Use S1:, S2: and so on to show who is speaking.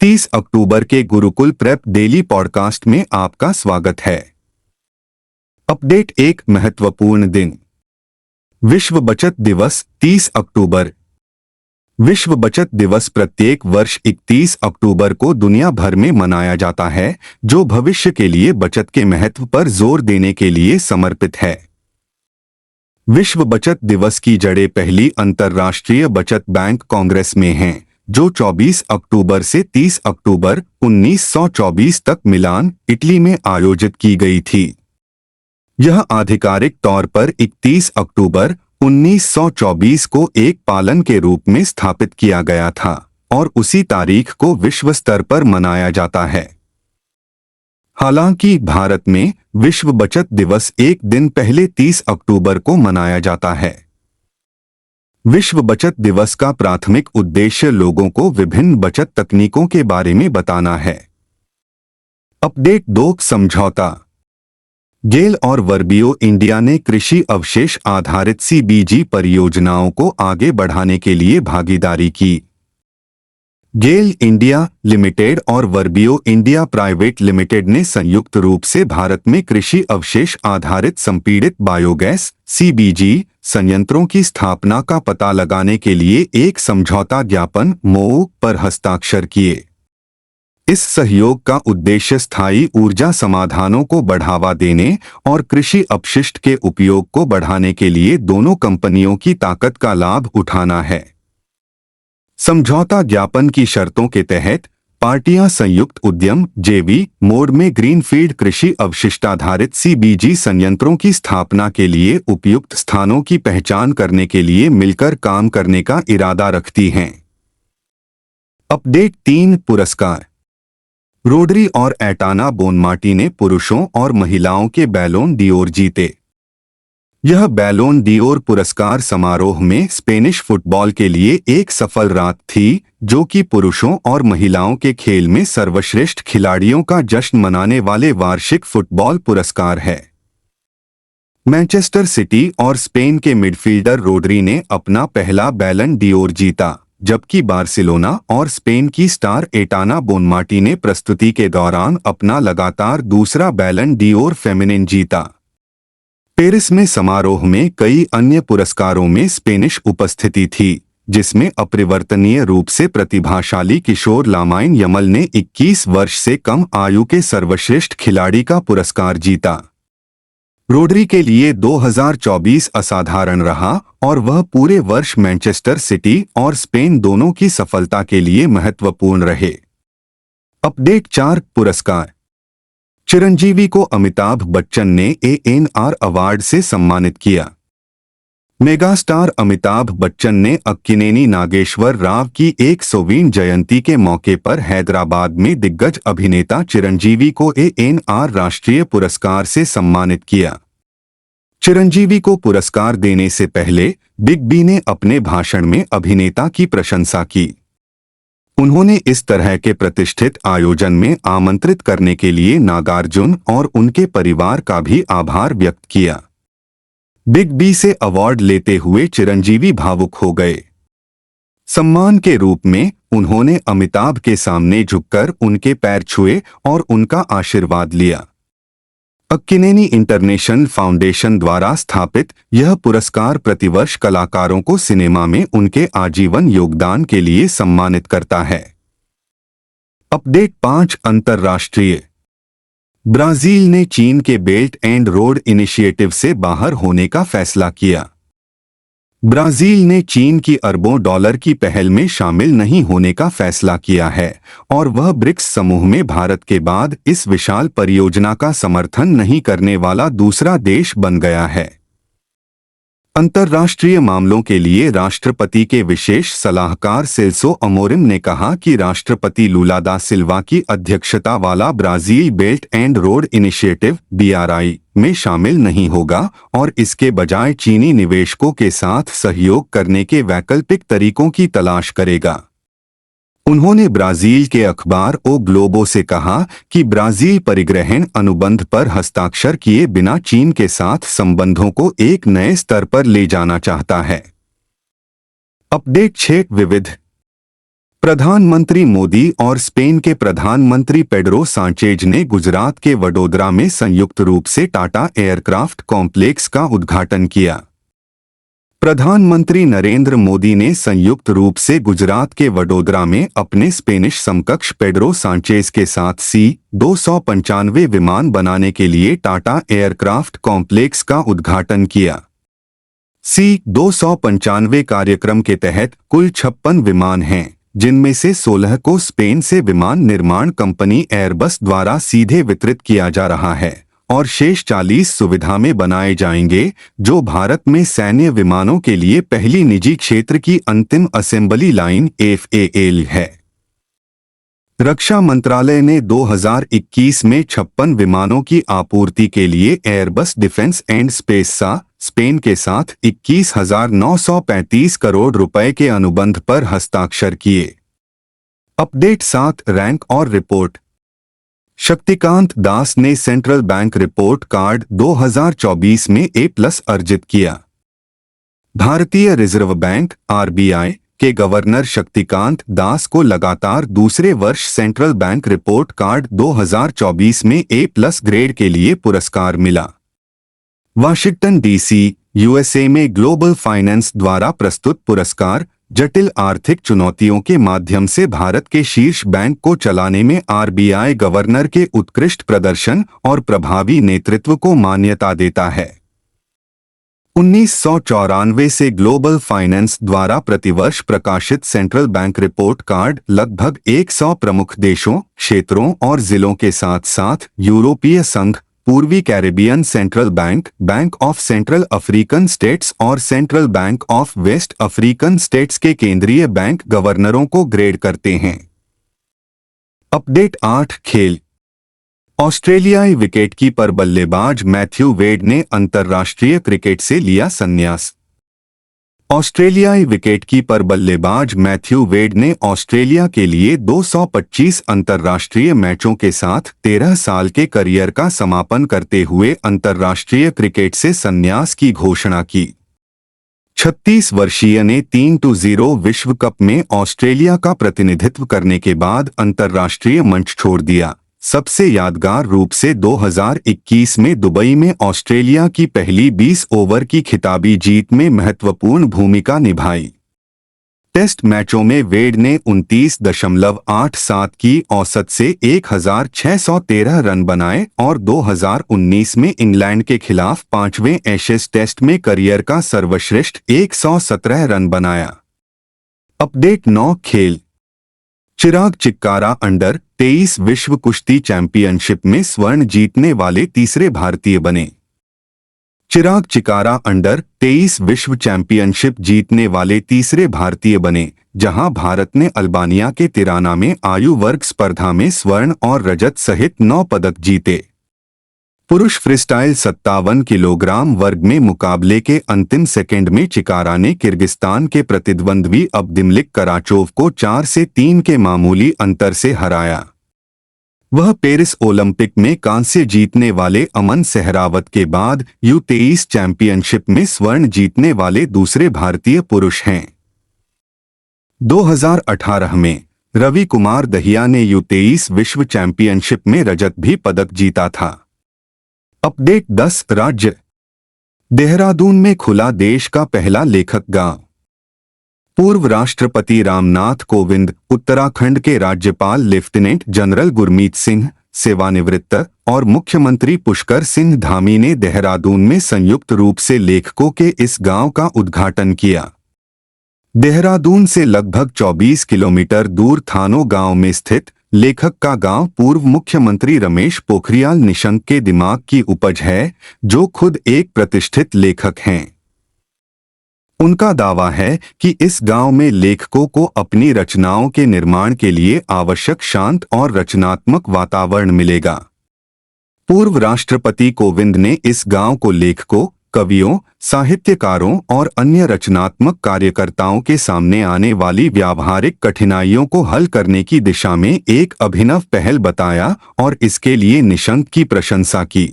S1: 30 अक्टूबर के Gurukul prep daily podcast में आपका स्वागत है। अपडेट, एक महत्वपूर्ण दिन। विश्व बचत दिवस 30 अक्टूबर। विश्व बचत दिवस प्रत्येक वर्ष 31 अक्टूबर को दुनिया भर में मनाया जाता है, जो भविष्य के लिए बचत के महत्व पर जोर देने के लिए समर्पित है। विश्व बचत दिवस की जड़ें पहली अंतर्राष्ट्रीय बचत बैंक कांग्रेस में हैं, जो 24 अक्टूबर से 30 अक्टूबर 1924 तक मिलान, इटली में आयोजित की गई थी। यह आधिकारिक तौर पर 31 अक्टूबर 1924 को एक पालन के रूप में स्थापित किया गया था और उसी तारीख को विश्व स्तर पर मनाया जाता है। हालांकि भारत में विश्व बचत दिवस एक दिन पहले 30 अक्टूबर को मनाया जाता है। विश्व बचत दिवस का प्राथमिक उद्देश्य लोगों को विभिन्न बचत तकनीकों के बारे में बताना है। अपडेट 2, समझौता। गेल और वर्बियो इंडिया ने कृषि अवशेष आधारित सीबीजी परियोजनाओं को आगे बढ़ाने के लिए भागीदारी की। गेल इंडिया लिमिटेड और वर्बियो इंडिया प्राइवेट लिमिटेड ने संयुक्त रूप से भारत में कृषि अवशेष आधारित संपीड़ित बायोगैस सीबीजी संयंत्रों की स्थापना का पता लगाने के लिए एक समझौता ज्ञापन MoU पर हस्ताक्षर किए। इस सहयोग का उद्देश्य स्थायी ऊर्जा समाधानों को बढ़ावा देने और कृषि अपशिष्ट के उपयोग को बढ़ाने के लिए दोनों कंपनियों की ताकत का लाभ उठाना है। समझौता ज्ञापन की शर्तों के तहत पार्टियां संयुक्त उद्यम जेवी मोड में ग्रीनफील्ड कृषि अवशिष्टाधारित सीबीजी संयंत्रों की स्थापना के लिए उपयुक्त स्थानों की पहचान करने के लिए मिलकर काम करने का इरादा रखती हैं। अपडेट 3, पुरस्कार। रोडरी और एटाना बोनमाटी ने पुरुषों और महिलाओं के बैलोन डियोर जीते। यह बैलोन डियोर पुरस्कार समारोह में स्पेनिश फुटबॉल के लिए एक सफल रात थी, जो कि पुरुषों और महिलाओं के खेल में सर्वश्रेष्ठ खिलाड़ियों का जश्न मनाने वाले वार्षिक फुटबॉल पुरस्कार है। मैनचेस्टर सिटी और स्पेन के मिडफील्डर रोडरी ने अपना पहला बैलन डियोर जीता, जबकि बार्सिलोना और स्पेन की स्टार एटाना बोनमाटी ने प्रस्तुति के दौरान अपना लगातार दूसरा बैलन डियोर फेमिनिन जीता। पेरिस में समारोह में कई अन्य पुरस्कारों में स्पेनिश उपस्थिति थी, जिसमें अपरिवर्तनीय रूप से प्रतिभाशाली किशोर लामाइन यमल ने 21 वर्ष से कम आयु के सर्वश्रेष्ठ खिलाड़ी का पुरस्कार जीता। रोडरी के लिए 2024 असाधारण रहा और वह पूरे वर्ष मैनचेस्टर सिटी और स्पेन दोनों की सफलता के लिए महत्वपूर्ण रहे। अपडेट 4, पुरस्कार। चिरंजीवी को अमिताभ बच्चन ने ANR अवार्ड से सम्मानित किया। मेगास्टार अमिताभ बच्चन ने अक्किनेनी नागेश्वर राव की 100वीं जयंती के मौके पर हैदराबाद में दिग्गज अभिनेता चिरंजीवी को ANR राष्ट्रीय पुरस्कार से सम्मानित किया। चिरंजीवी को पुरस्कार देने से पहले बिग बी ने अपने भाषण में अभिनेता की प्रशंसा की। उन्होंने इस तरह के प्रतिष्ठित आयोजन में आमंत्रित करने के लिए नागार्जुन और उनके परिवार का भी आभार व्यक्त किया। बिग बी से अवार्ड लेते हुए चिरंजीवी भावुक हो गए। सम्मान के रूप में उन्होंने अमिताभ के सामने झुककर उनके पैर छुए और उनका आशीर्वाद लिया। अक्किनेनी इंटरनेशनल फाउंडेशन द्वारा स्थापित यह पुरस्कार प्रतिवर्ष कलाकारों को सिनेमा में उनके आजीवन योगदान के लिए सम्मानित करता है। अपडेट 5, अंतर्राष्ट्रीय। ब्राजील ने चीन के बेल्ट एंड रोड इनिशिएटिव से बाहर होने का फैसला किया। ब्राजील ने चीन की अरबों डॉलर की पहल में शामिल नहीं होने का फैसला किया है और वह ब्रिक्स समूह में भारत के बाद इस विशाल परियोजना का समर्थन नहीं करने वाला दूसरा देश बन गया है। अंतर्राष्ट्रीय मामलों के लिए राष्ट्रपति के विशेष सलाहकार सेल्सो अमोरिम ने कहा कि राष्ट्रपति लुला दा सिल्वा की अध्यक्षता वाला Brazil belt and road initiative BRI में शामिल नहीं होगा और इसके बजाय चीनी निवेशकों के साथ सहयोग करने के वैकल्पिक तरीकों की तलाश करेगा। उन्होंने ब्राजील के अखबार ओ ग्लोबो से कहा कि ब्राजील परिग्रहण अनुबंध पर हस्ताक्षर किए बिना चीन के साथ संबंधों को एक नए स्तर पर ले जाना चाहता है। अपडेट 6, विविध। प्रधानमंत्री मोदी और स्पेन के प्रधानमंत्री पेड्रो सांचेज ने गुजरात के वडोदरा में संयुक्त रूप से टाटा एयरक्राफ्ट कॉम्प्लेक्स का उद्घाटन किया। प्रधानमंत्री नरेंद्र मोदी ने संयुक्त रूप से गुजरात के वडोदरा में अपने स्पेनिश समकक्ष पेड्रो सांचेज के साथ C-295 विमान बनाने के लिए टाटा एयरक्राफ्ट कॉम्प्लेक्स का उद्घाटन किया। C-295 कार्यक्रम के तहत कुल 56 विमान हैं, जिनमें से 16 को स्पेन से विमान निर्माण कंपनी एयरबस द्वारा सीधे वितरित किया जा रहा है और शेष 40 सुविधा में बनाए जाएंगे, जो भारत में सैन्य विमानों के लिए पहली निजी क्षेत्र की अंतिम असेंबली लाइन FAL है। रक्षा मंत्रालय ने 2021 में 56 विमानों की आपूर्ति के लिए Airbus defence and space Spain के साथ 21,935 करोड़ रुपए के अनुबंध पर हस्ताक्षर किए। अपडेट 7 रैंक और रिपोर्ट। शक्तिकांत दास ने सेंट्रल बैंक रिपोर्ट कार्ड 2024 में A+ अर्जित किया। भारतीय रिजर्व बैंक RBI के गवर्नर शक्तिकांत दास को लगातार दूसरे वर्ष सेंट्रल बैंक रिपोर्ट कार्ड 2024 में A+ ग्रेड के लिए पुरस्कार मिला। वाशिंगटन DC USA में ग्लोबल फाइनेंस द्वारा प्रस्तुत पुरस्कार जटिल आर्थिक चुनौतियों के माध्यम से भारत के शीर्ष बैंक को चलाने में RBI गवर्नर के उत्कृष्ट प्रदर्शन और प्रभावी नेतृत्व को मान्यता देता है। 1994 से ग्लोबल फाइनेंस द्वारा प्रतिवर्ष प्रकाशित सेंट्रल बैंक रिपोर्ट कार्ड लगभग 100 प्रमुख देशों, क्षेत्रों और जिलों के साथ साथ यूरोपीय संघ, पूर्वी Caribbean Central Bank, Bank of Central African States और Central Bank of West African States के केंद्रीय बैंक गवर्नरों को ग्रेड करते हैं। अपडेट 8 खेल। ऑस्ट्रेलियाई विकेटकीपर बल्लेबाज मैथ्यू वेड ने अंतर्राष्ट्रीय क्रिकेट से लिया संन्यास। ऑस्ट्रेलियाई विकेटकीपर बल्लेबाज मैथ्यू वेड ने ऑस्ट्रेलिया के लिए 225 अंतर्राष्ट्रीय मैचों के साथ 13 साल के करियर का समापन करते हुए अंतर्राष्ट्रीय क्रिकेट से संन्यास की घोषणा की। 36 वर्षीय ने 3-0 विश्व कप में ऑस्ट्रेलिया का प्रतिनिधित्व करने के बाद अंतर्राष्ट्रीय मंच छोड़ दिया। सबसे यादगार रूप से 2021 में दुबई में ऑस्ट्रेलिया की पहली 20 ओवर की खिताबी जीत में महत्वपूर्ण भूमिका निभाई। टेस्ट मैचों में वेड ने 29.87 की औसत से 1613 रन बनाए और 2019 में इंग्लैंड के खिलाफ 5वें एशेज टेस्ट में करियर का सर्वश्रेष्ठ 117 रन बनाया। अपडेट 9 खेल। चिराग चिक्कारा अंडर 23 विश्व कुश्ती चैंपियनशिप में स्वर्ण जीतने वाले तीसरे भारतीय बने। चिराग चिक्कारा अंडर 23 विश्व चैंपियनशिप जीतने वाले तीसरे भारतीय बने, जहां भारत ने अल्बानिया के तिराना में आयु वर्ग स्पर्धा में स्वर्ण और रजत सहित 9 पदक जीते। पुरुष फ्रीस्टाइल 57 किलोग्राम वर्ग में मुकाबले के अंतिम सेकंड में चिक्कारा ने किर्गिस्तान के प्रतिद्वंद्वी अब्दिमलिक कराचोव को 4-3 के मामूली अंतर से हराया। वह पेरिस ओलंपिक में कांस्य जीतने वाले अमन सहरावत के बाद U23 चैंपियनशिप में स्वर्ण जीतने वाले दूसरे भारतीय पुरुष हैं। 2018 में रवि कुमार दहिया ने U23 विश्व चैंपियनशिप में रजत भी पदक जीता था। अपडेट 10 राज्य। देहरादून में खुला देश का पहला लेखक गांव। पूर्व राष्ट्रपति रामनाथ कोविंद, उत्तराखंड के राज्यपाल लेफ्टिनेंट जनरल गुरमीत सिंह, सेवानिवृत्त, और मुख्यमंत्री पुष्कर सिंह धामी ने देहरादून में संयुक्त रूप से लेखकों के इस गांव का उद्घाटन किया। देहरादून से लगभग 24 किलोमीटर दूर थानो गांव में स्थित लेखक का गांव पूर्व मुख्यमंत्री रमेश पोखरियाल निशंक के दिमाग की उपज है, जो खुद एक प्रतिष्ठित लेखक हैं। उनका दावा है कि इस गांव में लेखकों को अपनी रचनाओं के निर्माण के लिए आवश्यक शांत और रचनात्मक वातावरण मिलेगा। पूर्व राष्ट्रपति कोविंद ने इस गांव को लेखकों, कवियों, साहित्यकारों और अन्य रचनात्मक कार्यकर्ताओं के सामने आने वाली व्यावहारिक कठिनाइयों को हल करने की दिशा में एक अभिनव पहल बताया और इसके लिए निशंक की प्रशंसा की।